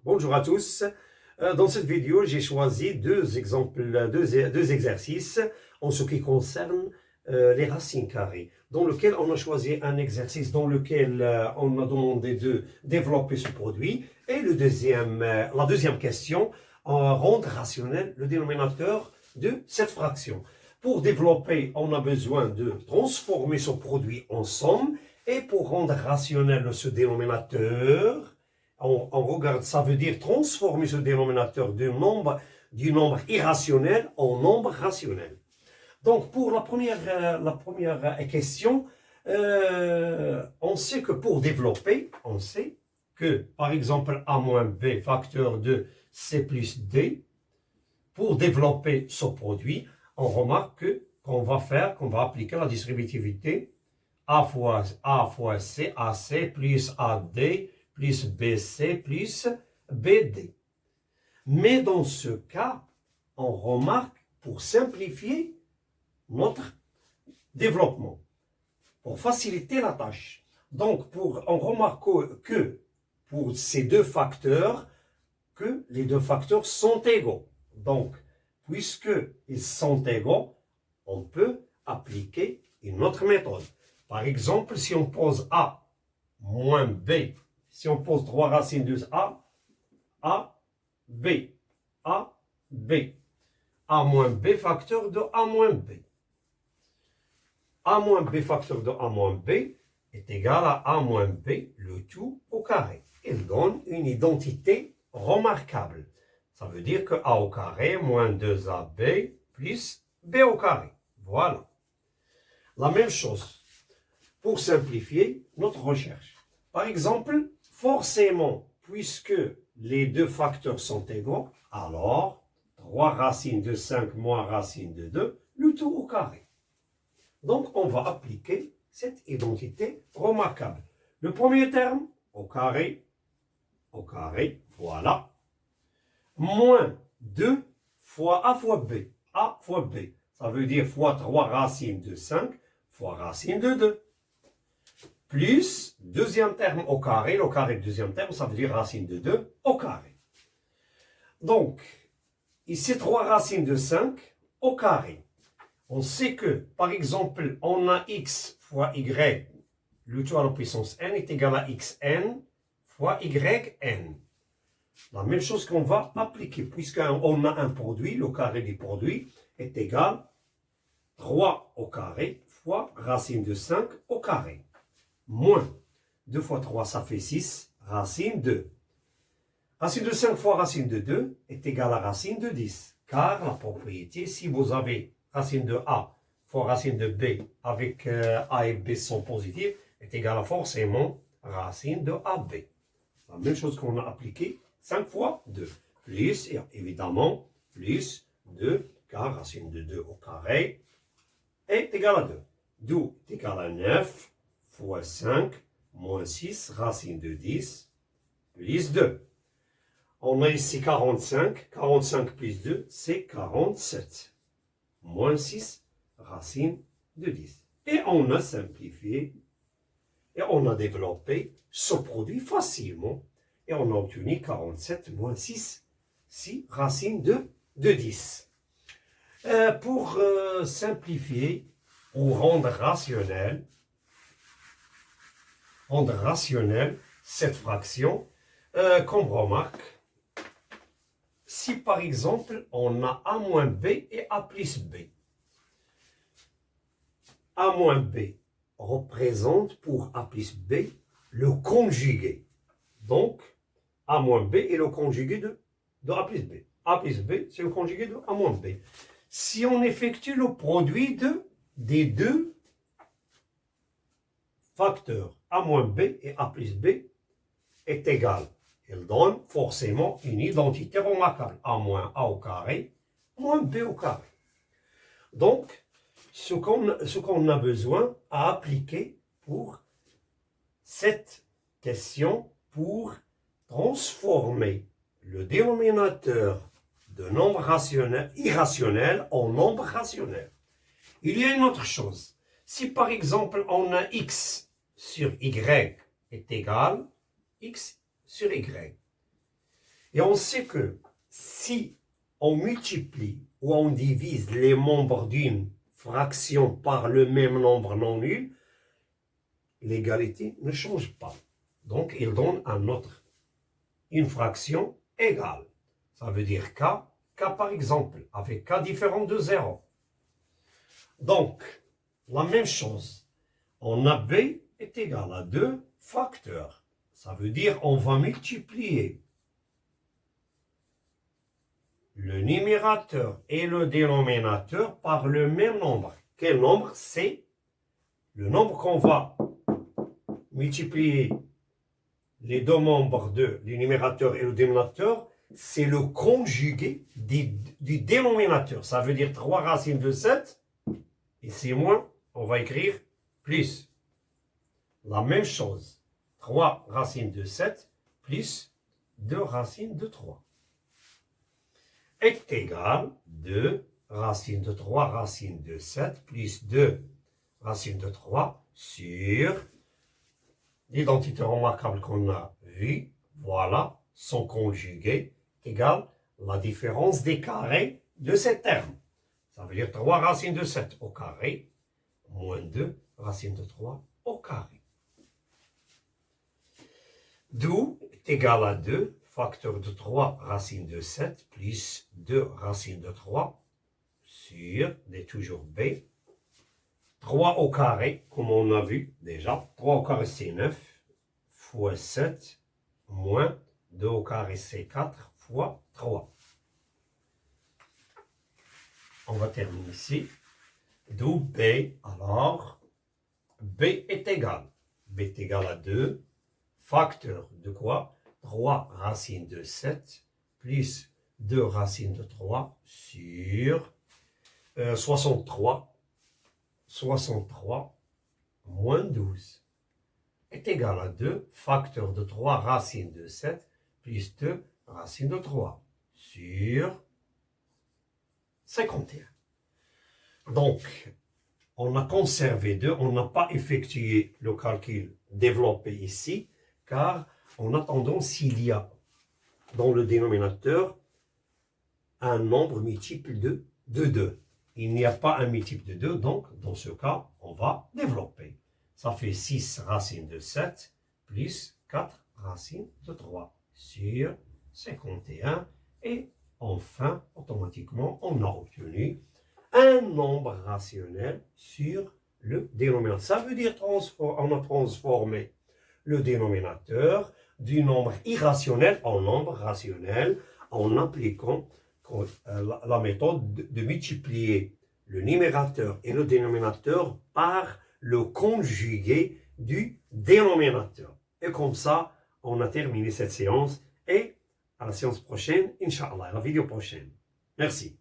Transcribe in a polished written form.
Bonjour à tous. Dans cette vidéo, j'ai choisi deux exercices en ce qui concerne les racines carrées, dans lequel on a choisi un exercice dans lequel on a demandé de développer ce produit, et la deuxième question, rendre rationnel le dénominateur de cette fraction. Pour développer, on a besoin de transformer ce produit en somme, et pour rendre rationnel ce dénominateur, on regarde, ça veut dire transformer ce dénominateur du nombre irrationnel en nombre rationnel. Donc, pour la première question, on sait que pour développer, on sait que, par exemple, A moins B facteur de C plus D, pour développer ce produit, on remarque qu'on va appliquer la distributivité A fois C, AC plus AD, plus BC, plus BD. Mais dans ce cas, on remarque, pour simplifier notre développement, pour faciliter la tâche. Donc, on remarque que pour ces deux facteurs, que les deux facteurs sont égaux. Donc, puisqu'ils sont égaux, on peut appliquer une autre méthode. Par exemple, si on pose A moins B, si on pose 3 racines de A, B, A, B. A moins B facteur de A moins B. A moins B facteur de A moins B est égal à A moins B, le tout au carré. Il donne une identité remarquable. Ça veut dire que A au carré moins 2AB plus B au carré. Voilà. La même chose pour simplifier notre recherche. Par exemple, forcément, puisque les deux facteurs sont égaux, alors 3 racines de 5 moins racine de 2, le tout au carré. Donc, on va appliquer cette identité remarquable. Le premier terme, au carré, voilà, moins 2 fois A fois B. A fois B, ça veut dire fois 3 racines de 5 fois racine de 2. Plus deuxième terme au carré, le carré du deuxième terme, ça veut dire racine de 2 au carré. Donc, ici 3 racines de 5 au carré. On sait que, par exemple, on a x fois y, le tout à la puissance n est égal à xn fois yn. La même chose qu'on va appliquer, puisqu'on a un produit, le carré du produit est égal à 3 au carré fois racine de 5 au carré. Moins 2 fois 3, ça fait 6, racine 2. Racine de 5 fois racine de 2 est égal à racine de 10. Car la propriété, si vous avez racine de A fois racine de B avec A et B sont positifs, est égal à forcément racine de AB. La même chose qu'on a appliqué 5 fois 2. Plus, et évidemment, plus 2, car racine de 2 au carré est égal à 2. 2 est égal à 9 fois 5 moins 6, racine de 10, plus 2. On a ici 45. 45 plus 2, c'est 47. Moins 6, racine de 10. Et on a simplifié et on a développé ce produit facilement. Et on a obtenu 47 moins 6, 6 racine de 10. Pour simplifier ou rendre rationnel cette fraction, comme remarque, si par exemple on a A moins B et A plus B, A moins B représente pour A plus B le conjugué. Donc, A moins B est le conjugué de A plus B. A plus B, c'est le conjugué de A moins B. Si on effectue le produit des deux facteurs, A moins B et A plus B, est égal. Il donne forcément une identité remarquable. A moins A au carré, moins B au carré. Donc, ce qu'on a besoin à appliquer pour cette question, pour transformer le dénominateur de nombre irrationnel en nombre rationnel. Il y a une autre chose. Si par exemple on a x sur y est égal x sur y. Et on sait que si on multiplie ou on divise les membres d'une fraction par le même nombre non nul, l'égalité ne change pas. Donc, il donne un autre, une fraction égale. Ça veut dire k par exemple, avec k différent de 0. Donc, la même chose, on a b est égal à 2 facteurs. Ça veut dire on va multiplier le numérateur et le dénominateur par le même nombre. Quel nombre? C'est le nombre qu'on va multiplier les deux membres du numérateur et le dénominateur, c'est le conjugué du dénominateur. Ça veut dire 3 racines de 7. Ici moins, on va écrire plus. La même chose. 3 racines de 7 plus 2 racines de 3 est égal 2 racines de 3 racines de 7 plus 2 racines de 3 sur l'identité remarquable qu'on a vue. Voilà, son conjugué égale la différence des carrés de ces termes. Ça veut dire 3 racines de 7 au carré moins 2 racines de 3 au carré. D'où est égal à 2 facteur de 3 racines de 7 plus 2 racines de 3 sur, est toujours b, 3 au carré, comme on a vu déjà. 3 au carré, c'est 9, fois 7, moins 2 au carré, c'est 4, fois 3. On va terminer ici. D'où b, alors, b est égal à 2, facteur de quoi? 3 racines de 7, plus 2 racines de 3, sur 63 moins 12 est égal à 2, facteur de 3 racines de 7, plus 2 racines de 3, sur 51. Donc, on a conservé 2, on n'a pas effectué le calcul développé ici, car en attendant s'il y a dans le dénominateur un nombre multiple de 2. Il n'y a pas un multiple de 2, donc dans ce cas, on va développer. Ça fait 6 racines de 7 plus 4 racines de 3 sur 51. Et enfin, automatiquement, on a obtenu un nombre rationnel sur le dénominateur. Ça veut dire on a transformé le dénominateur du nombre irrationnel en nombre rationnel en appliquant la méthode de multiplier le numérateur et le dénominateur par le conjugué du dénominateur. Et comme ça, on a terminé cette séance et à la séance prochaine, Inch'Allah, à la vidéo prochaine. Merci.